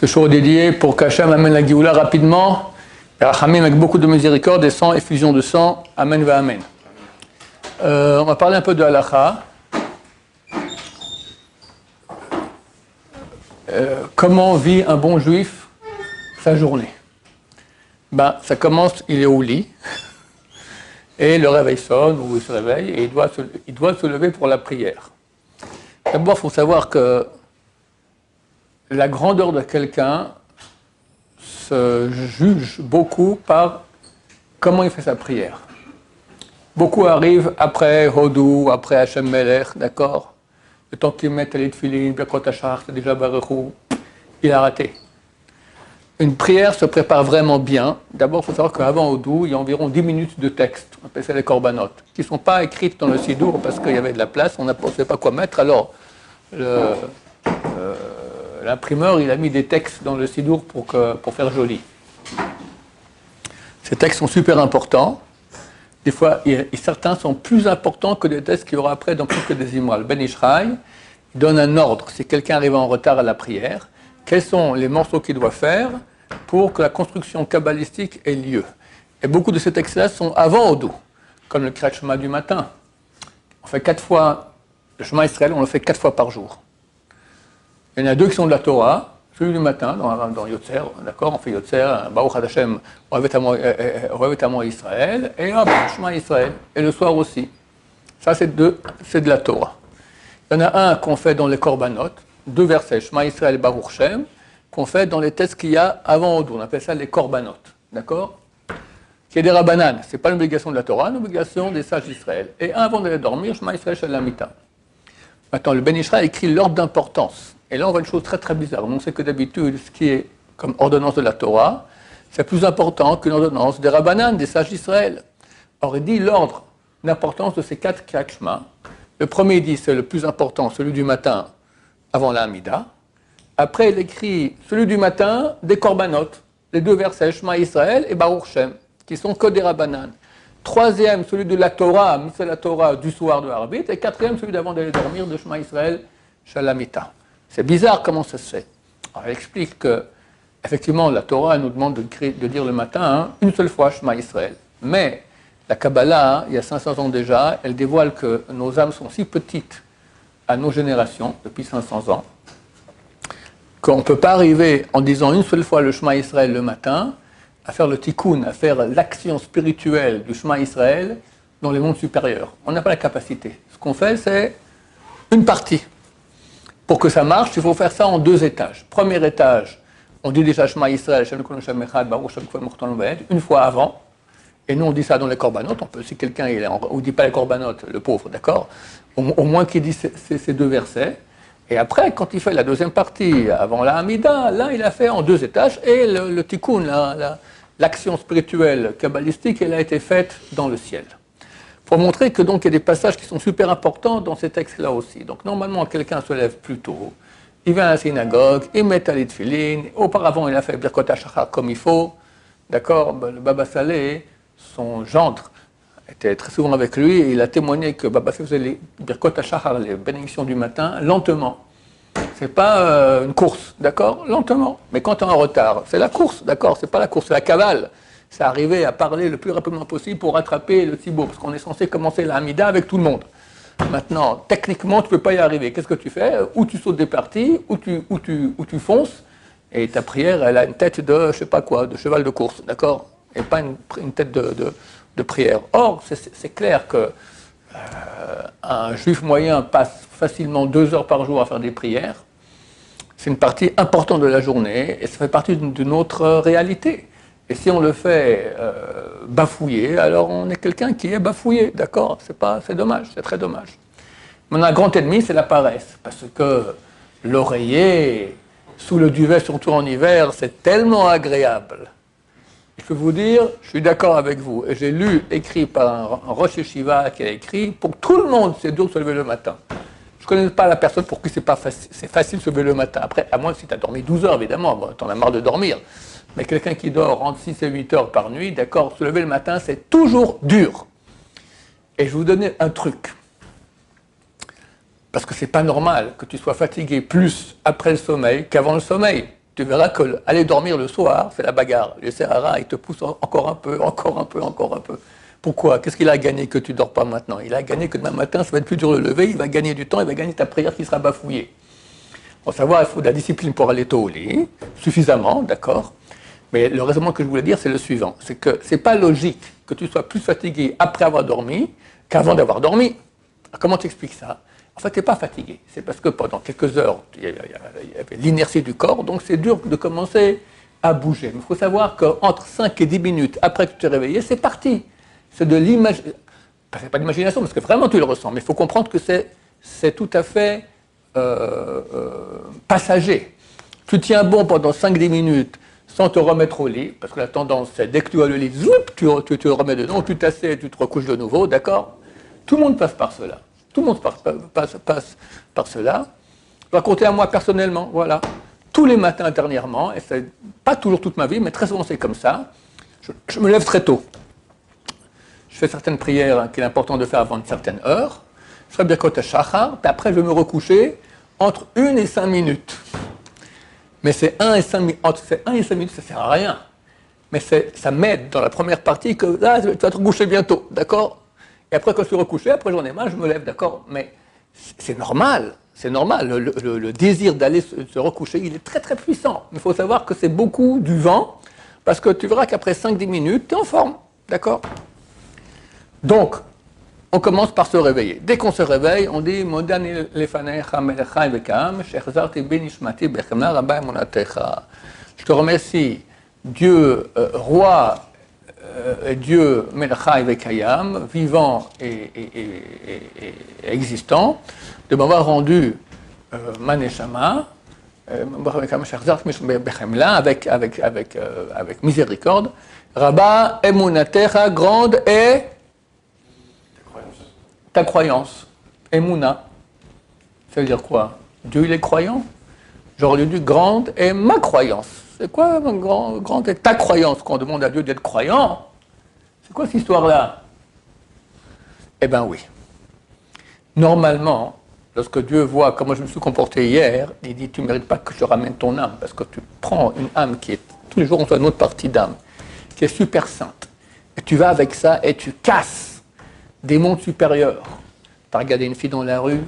Ce jour dédié pour qu'Hachem amène la Géoula rapidement, Rachamim avec beaucoup de miséricorde et sans effusion de sang. Amen va Amen. On va parler un peu de Halakha. Comment vit un bon juif sa journée? Ça commence, il est au lit, et le réveil sonne, ou il se réveille, et il doit se lever pour la prière. D'abord, il faut savoir que la grandeur de quelqu'un se juge beaucoup par comment il fait sa prière. Beaucoup arrivent après Hodou, après Hachem Melech, d'accord? Le temps qu'ils mettent les tefilin, Birkot Hachar, c'est déjà Baruchou, il a raté. Une prière se prépare vraiment bien. D'abord, il faut savoir qu'avant Hodou, il y a environ 10 minutes de texte, on appelle ça les korbanot, qui ne sont pas écrites dans le Sidour parce qu'il y avait de la place, on ne savait pas quoi mettre. Alors, l'imprimeur, il a mis des textes dans le Sidour pour faire joli. Ces textes sont super importants. Des fois, certains sont plus importants que des textes qu'il y aura après dans plus que des Imra. Le Ben Ishraï donne un ordre. Si quelqu'un arrive en retard à la prière, quels sont les morceaux qu'il doit faire pour que la construction kabbalistique ait lieu. Et beaucoup de ces textes-là sont avant Hodou, comme le Kriyat Shema du matin. On fait 4 fois, le Shema Israël, on le fait 4 fois par jour. Il y en a 2 qui sont de la Torah, celui du matin, dans Yotzer, d'accord, on fait Yotzer, Baruch Hashem, Ohevet Amo Israël, et Shema Israël, et le soir aussi. Ça, c'est de la Torah. Il y en a un qu'on fait dans les Korbanot, 2 versets, Shema Israël et Baruch Shem, qu'on fait dans les textes qu'il y a avant Hodou, on appelle ça les Korbanot, d'accord? Qui est des Rabbanan, ce n'est pas l'obligation de la Torah, l'obligation des sages d'Israël. Et un avant d'aller dormir, Shema Israël Shalamita. Maintenant, le Ben Ishraï écrit l'ordre d'importance. Et là, on voit une chose très très bizarre. On sait que d'habitude, ce qui est comme ordonnance de la Torah, c'est plus important qu'une ordonnance des Rabbanan, des sages d'Israël. Or, il dit l'ordre d'importance de ces 4 Kriyat Shema. Le premier, il dit, c'est le plus important, celui du matin, avant la Hamida. Après, il écrit celui du matin, des Korbanot, les 2 versets, Shema Israël et Baruch Shem, qui sont que des Rabbanan. Troisième, celui de la Torah, c'est la Torah du soir de Harbit. Et 4e, celui d'avant d'aller dormir, de Shema Israël, Shalamita. C'est bizarre comment ça se fait. Alors, elle explique que, effectivement, la Torah nous demande de dire le matin, une seule fois, Shema Israël. Mais la Kabbalah, il y a 500 ans déjà, elle dévoile que nos âmes sont si petites à nos générations, depuis 500 ans, qu'on ne peut pas arriver en disant une seule fois le Shema Israël le matin, à faire le tikkun, à faire l'action spirituelle du Shema Israël dans les mondes supérieurs. On n'a pas la capacité. Ce qu'on fait, c'est une partie. Pour que ça marche, il faut faire ça en 2 étages. Premier étage, on dit déjà Shema Israël, une fois avant. Et nous, on dit ça dans les korbanot. On peut, si quelqu'un ne dit pas les korbanot, le pauvre, d'accord, au moins qu'il dit ces 2 versets. Et après, quand il fait la deuxième partie, avant la Hamida, là, il a fait en 2 étages. Et le tikkun, l'action spirituelle kabbalistique, elle a été faite dans le ciel. Pour montrer que donc il y a des passages qui sont super importants dans ces textes-là aussi. Donc normalement, quelqu'un se lève plus tôt, il va à la synagogue, il met talit tefilin, auparavant il a fait Birkot Hachar comme il faut, d'accord, le Baba Saleh, son gendre, était très souvent avec lui, et il a témoigné que Baba Saleh faisait les Birkot Hachar, les bénédictions du matin, lentement. C'est pas une course, d'accord, lentement. Mais quand tu es en retard, c'est la course, d'accord, c'est pas la course, c'est la cavale. C'est arriver à parler le plus rapidement possible pour rattraper le tzibur, parce qu'on est censé commencer la Hamida avec tout le monde. Maintenant, techniquement, tu ne peux pas y arriver. Qu'est-ce que tu fais? Ou tu sautes des parties, ou tu fonces, et ta prière, elle a une tête de, je sais pas quoi, de cheval de course, d'accord? Et pas une tête de prière. Or, c'est clair que un juif moyen passe facilement 2 heures par jour à faire des prières. C'est une partie importante de la journée, et ça fait partie de notre réalité. Et si on le fait bafouiller, alors on est quelqu'un qui est bafouillé, d'accord? C'est dommage, c'est très dommage. Maintenant, un grand ennemi, c'est la paresse, parce que l'oreiller, sous le duvet, surtout en hiver, c'est tellement agréable. Je peux vous dire, je suis d'accord avec vous, et j'ai lu, écrit par un Rosh Yeshiva qui a écrit, pour tout le monde, c'est dur de se lever le matin. Je ne connais pas la personne pour qui c'est facile de se lever le matin. Après, à moins que si tu as dormi 12 heures, évidemment, tu en as marre de dormir. Mais quelqu'un qui dort entre 6 et 8 heures par nuit, d'accord, se lever le matin, c'est toujours dur. Et je vais vous donner un truc. Parce que c'est pas normal que tu sois fatigué plus après le sommeil qu'avant le sommeil. tu verras que aller dormir le soir, c'est la bagarre. Le Sahara, il te pousse encore un peu, encore un peu, encore un peu. Pourquoi? Qu'est-ce qu'il a gagné que tu ne dors pas maintenant? Il a gagné que demain matin, ça va être plus dur de le lever, il va gagner du temps, il va gagner ta prière qui sera bafouillée. Pour savoir, il faut de la discipline pour aller tôt au lit, suffisamment, d'accord. Mais le raisonnement que je voulais dire, c'est le suivant. C'est que ce n'est pas logique que tu sois plus fatigué après avoir dormi qu'avant d'avoir dormi. Alors, comment tu expliques ça? En fait, tu n'es pas fatigué. C'est parce que pendant quelques heures, il y avait l'inertie du corps, donc c'est dur de commencer à bouger. Mais il faut savoir qu'entre 5 et 10 minutes après que tu t'es réveillé, c'est parti. C'est de l'imagination. C'est pas de l'imagination, parce que vraiment tu le ressens, mais il faut comprendre que c'est tout à fait passager. Tu tiens bon pendant 5-10 minutes sans te remettre au lit, parce que la tendance, c'est dès que tu as le lit, tu te remets dedans, tu t'assieds, tu te recouches de nouveau, d'accord? Tout le monde passe par cela. Tout le monde passe par cela. Je vais raconter à moi personnellement, voilà. Tous les matins dernièrement, et c'est pas toujours toute ma vie, mais très souvent c'est comme ça, je me lève très tôt. Je fais certaines prières qu'il est important de faire avant une certaine heure. Je ferai bien côté shachar, puis après je vais me recoucher entre 1 et 5 minutes. Mais c'est 1 et 5 minutes, entre 1 et 5 minutes, ça ne sert à rien. Mais ça m'aide dans la première partie que là, tu vas te recoucher bientôt, d'accord? Et après, quand je suis recouché, après j'en ai marre, je me lève, d'accord? Mais c'est normal, c'est normal. Le désir d'aller se recoucher, il est très très puissant. Mais il faut savoir que c'est beaucoup du vent, parce que tu verras qu'après 5-10 minutes, tu es en forme, d'accord? Donc, on commence par se réveiller. Dès qu'on se réveille, on dit Modani lefanecha melechai vekam, shechzarti benishmati bechemna rabba emunatecha. Je te remercie, Dieu roi, Dieu melechai vekayam, vivant et existant, de m'avoir rendu ma neshama, avec miséricorde, rabba emunatecha, grande et ta croyance, Emouna, ça veut dire quoi? Dieu, il est croyant? J'aurais dû grande est ma croyance. C'est quoi grande est ta croyance? Quand on demande à Dieu d'être croyant, c'est quoi cette histoire-là? Eh bien oui. Normalement, lorsque Dieu voit comment je me suis comporté hier, il dit, tu ne mérites pas que je ramène ton âme, parce que tu prends une âme qui est, tous les jours on fait une autre partie d'âme, qui est super sainte, et tu vas avec ça et tu casses des mondes supérieurs. Tu as regardé une fille dans la rue,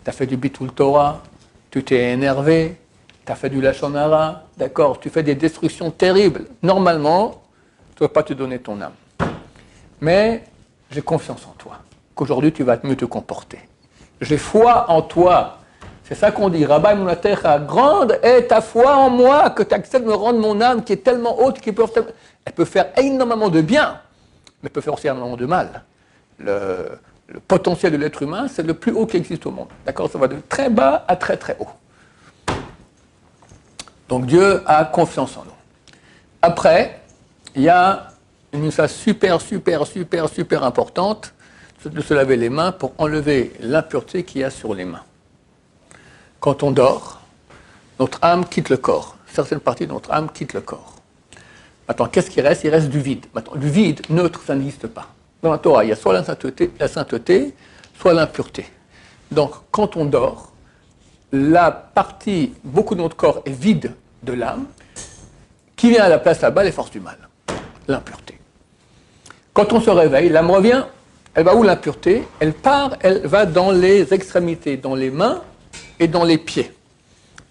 tu as fait du bitul Torah, tu t'es énervé, tu as fait du lachon hara, d'accord, tu fais des destructions terribles. Normalement, tu ne vas pas te donner ton âme. Mais j'ai confiance en toi, qu'aujourd'hui tu vas mieux te comporter. J'ai foi en toi. C'est ça qu'on dit. Rabba Emunatecha, grande est ta foi en moi, que tu acceptes de me rendre mon âme qui est tellement haute, elle peut faire énormément de bien, mais elle peut faire aussi énormément de mal. Le potentiel de l'être humain, c'est le plus haut qui existe au monde. D'accord? Ça va de très bas à très très haut. Donc Dieu a confiance en nous. Après, il y a une phase super importante de se laver les mains pour enlever l'impureté qu'il y a sur les mains. Quand on dort, notre âme quitte le corps. Certaines parties de notre âme quittent le corps. Maintenant, qu'est-ce qui reste? Il reste du vide. Maintenant, du vide neutre, ça n'existe pas. Dans la Torah, il y a soit la sainteté, soit l'impureté. Donc, quand on dort, la partie, beaucoup de notre corps est vide de l'âme, qui vient à la place là-bas, les forces du mal, l'impureté. Quand on se réveille, l'âme revient, elle va où l'impureté? Elle part, elle va dans les extrémités, dans les mains et dans les pieds.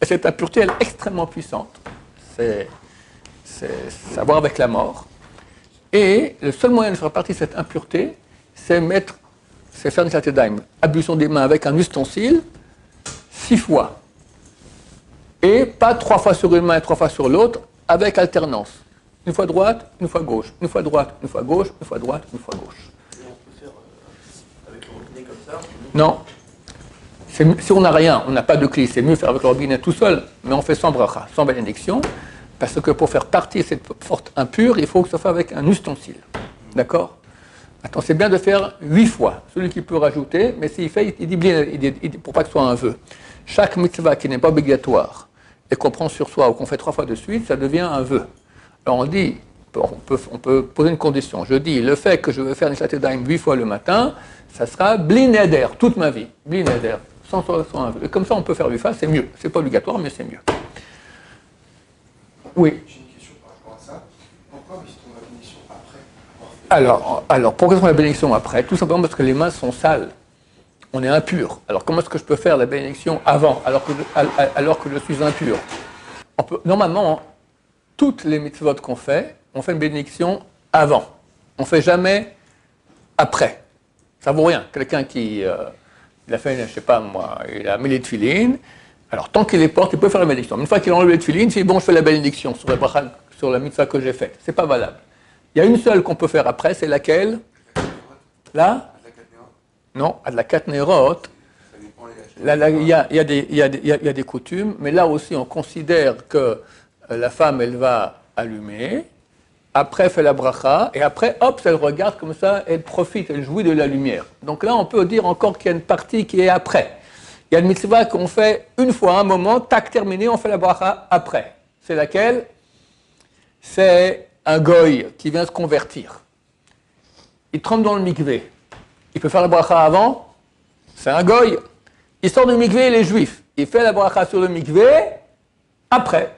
Et cette impureté, elle est extrêmement puissante. C'est à voir avec la mort. Et le seul moyen de faire partie de cette impureté, c'est faire une satédaïm, ablution des mains avec un ustensile, 6 fois. Et pas 3 fois sur une main et 3 fois sur l'autre, avec alternance. Une fois droite, une fois gauche, une fois droite, une fois gauche, une fois droite, une fois gauche. Et on peut faire avec le robinet comme ça? Non. Si on n'a rien, on n'a pas de clé, c'est mieux faire avec le robinet tout seul, mais on fait sans bracha, sans bénédiction. Parce que pour faire partie de cette force impure, il faut que ça soit avec un ustensile. D'accord? Attends, c'est bien de faire 8 fois. Celui qui peut rajouter, mais s'il fait, il dit bien, pour pas que ce soit un vœu. Chaque mitzvah qui n'est pas obligatoire et qu'on prend sur soi ou qu'on fait 3 fois de suite, ça devient un vœu. Alors on dit, on peut poser une condition. Je dis, le fait que je vais faire une satédaïm 8 fois le matin, ça sera bli neder, toute ma vie. Bli neder, sans un vœu. Et comme ça, on peut faire 8 fois, c'est mieux. C'est pas obligatoire, mais c'est mieux. Oui. J'ai une question par rapport à ça. Pourquoi met-on la bénédiction après avoir fait Alors, pourquoi est-ce qu'on a la bénédiction après? Tout simplement parce que les mains sont sales. On est impur. Alors, comment est-ce que je peux faire la bénédiction avant, alors que je suis impur? Normalement, toutes les mitzvot qu'on fait, on fait une bénédiction avant. On ne fait jamais après. Ça vaut rien. Quelqu'un qui il a fait, je ne sais pas moi, il a mis les tefilines. Alors, tant qu'il les porte, il peut faire la bénédiction. Mais une fois qu'il a enlevé les tefilines, c'est bon, je fais la bénédiction sur la mitzvah que j'ai faite. C'est pas valable. Il y a une seule qu'on peut faire après, c'est laquelle? Là? Non, à la Katnerot. Là, il y a des coutumes, mais là aussi, on considère que la femme, elle va allumer, après, elle fait la bracha, et après, hop, elle regarde comme ça, elle profite, elle jouit de la lumière. Donc là, on peut dire encore qu'il y a une partie qui est après. Il y a une mitzvah qu'on fait une fois, un moment, tac, terminé, on fait la bracha après. C'est laquelle? C'est un goy qui vient se convertir. Il trempe dans le mikvé. Il peut faire la bracha avant? C'est un goy. Il sort du mikvé, il est juif. Il fait la bracha sur le mikvé après.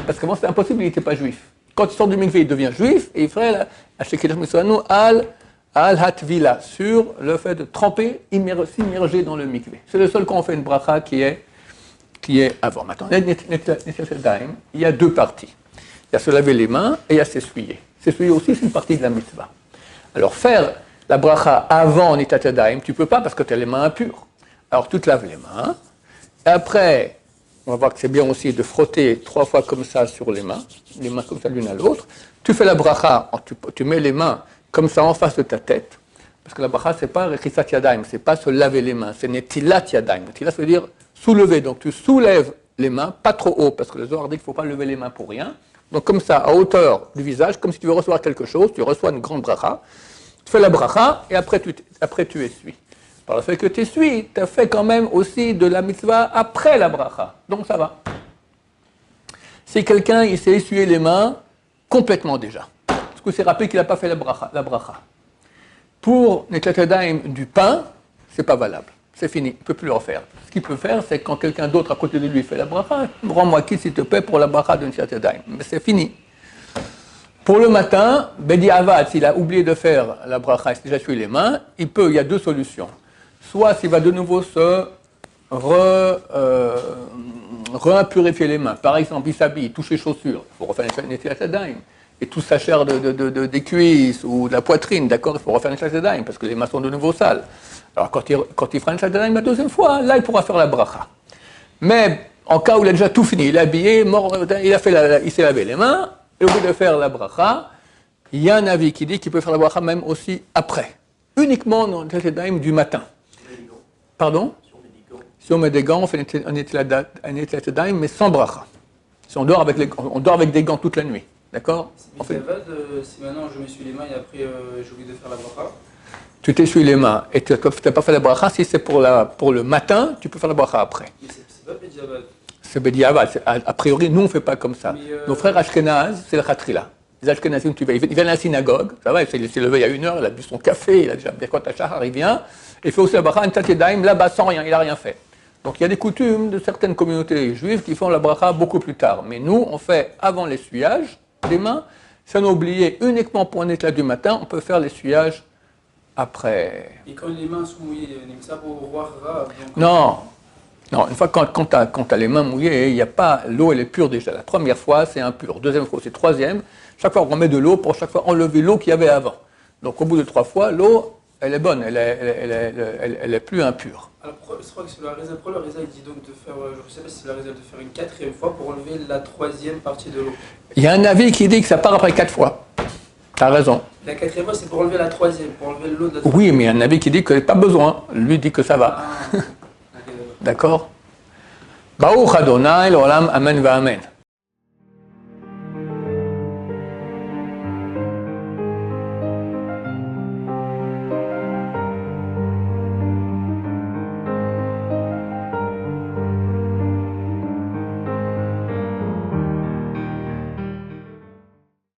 Parce qu'avant, c'est impossible, il n'était pas juif. Quand il sort du mikvé, il devient juif et il ferait la Shekilah Mitzvanu al-Hatvila, sur le fait de tremper, s'immerger dans le mikvé. C'est le seul quand on fait une bracha qui est avant. Maintenant, il y a deux parties. Il y a se laver les mains et il y a s'essuyer. S'essuyer aussi, c'est une partie de la mitzvah. Alors, faire la bracha avant Nitat Yadayim, tu ne peux pas parce que tu as les mains impures. Alors, tu te laves les mains. Et après, on va voir que c'est bien aussi de frotter 3 fois comme ça sur les mains comme ça l'une à l'autre. Tu fais la bracha, tu mets les mains comme ça en face de ta tête. Parce que la bracha, ce n'est pas Rechisat Yadayim, ce n'est pas se laver les mains, c'est Netilat Yadayim. Netilat, ça veut dire soulever. Donc, tu soulèves les mains, pas trop haut, parce que le Zohar dit qu'il ne faut pas lever les mains pour rien. Donc comme ça, à hauteur du visage, comme si tu veux recevoir quelque chose, tu reçois une grande bracha, tu fais la bracha et après tu essuies. Par le fait que tu essuies, tu as fait quand même aussi de la mitzvah après la bracha. Donc ça va. Si quelqu'un il s'est essuyé les mains complètement déjà, parce que c'est rappelé qu'il n'a pas fait la bracha. Pour Netilat Yadayim du pain, c'est pas valable. C'est fini, il ne peut plus le refaire. Ce qu'il peut faire, c'est quand quelqu'un d'autre à côté de lui fait la bracha, rends-moi quitte s'il te plaît pour la bracha de Netilat Yadayim. Mais c'est fini. Pour le matin, Bedi Avad, s'il a oublié de faire la bracha, il s'est déjà essuyé les mains, il y a deux solutions. Soit s'il va de nouveau se réimpurifier les mains. Par exemple, il s'habille, il touche les chaussures, il faut refaire Netilat Yadayim. Et toute sa chair des cuisses ou de la poitrine, d'accord, il faut refaire Netilat Yadayim parce que les mains sont de nouveau sales. Alors, quand il fera Netilat Yadayim la deuxième fois, là, il pourra faire la bracha. Mais, en cas où il a déjà tout fini, il est habillé, mort, il s'est lavé les mains, et au lieu de faire la bracha, il y a un avis qui dit qu'il peut faire la bracha même aussi après. Uniquement dans Netilat Yadayim du matin. Pardon? Si on met des gants, on fait un Netilat Yadayim, mais sans bracha. Si on dort avec des gants toute la nuit. D'accord? Si maintenant je m'essuie les mains et après j'ai oublié de faire la bracha. Tu t'essuies les mains et tu n'as pas fait la bracha, si c'est pour le matin, tu peux faire la bracha après. Mais c'est pas Bediavad. C'est Bediavad. A priori, nous, on ne fait pas comme ça. Nos frères Ashkenaz, c'est le Khatrila. Les Ashkenazim, il vient à la synagogue, ça va, il s'est levé il y a 1 heure, il a bu son café, il a déjà bien quoi tachar, il vient, il fait aussi la bracha, Netilat Yadayim, là-bas sans rien, il n'a rien fait. Donc il y a des coutumes de certaines communautés juives qui font la bracha beaucoup plus tard. Mais nous, on fait avant l'essuyage des mains. Si on a oublié uniquement pour un éclat du matin, on peut faire l'essuyage après. Et quand les mains sont mouillées, ça pour voir Non, une fois quand tu as les mains mouillées, il n'y a pas, l'eau elle est pure déjà. La première fois c'est impur, deuxième fois c'est troisième. Chaque fois on remet de l'eau pour chaque fois enlever l'eau qu'il y avait avant. Donc au bout de 3 fois, l'eau elle est bonne, elle est plus impure. Alors je crois que c'est le Reza il dit donc de faire, je ne sais pas si c'est le Reza de faire une 4e fois pour enlever la 3e partie de l'eau. Il y a un avis qui dit que ça part après 4 fois. T'as raison. La 4e fois c'est pour enlever la 3e, pour enlever l'eau de la 3e. Oui, mais il y a un avis qui dit que pas besoin. Lui dit que ça va. Ah, D'accord? Baruch Adonai, l'olam, amen va amen.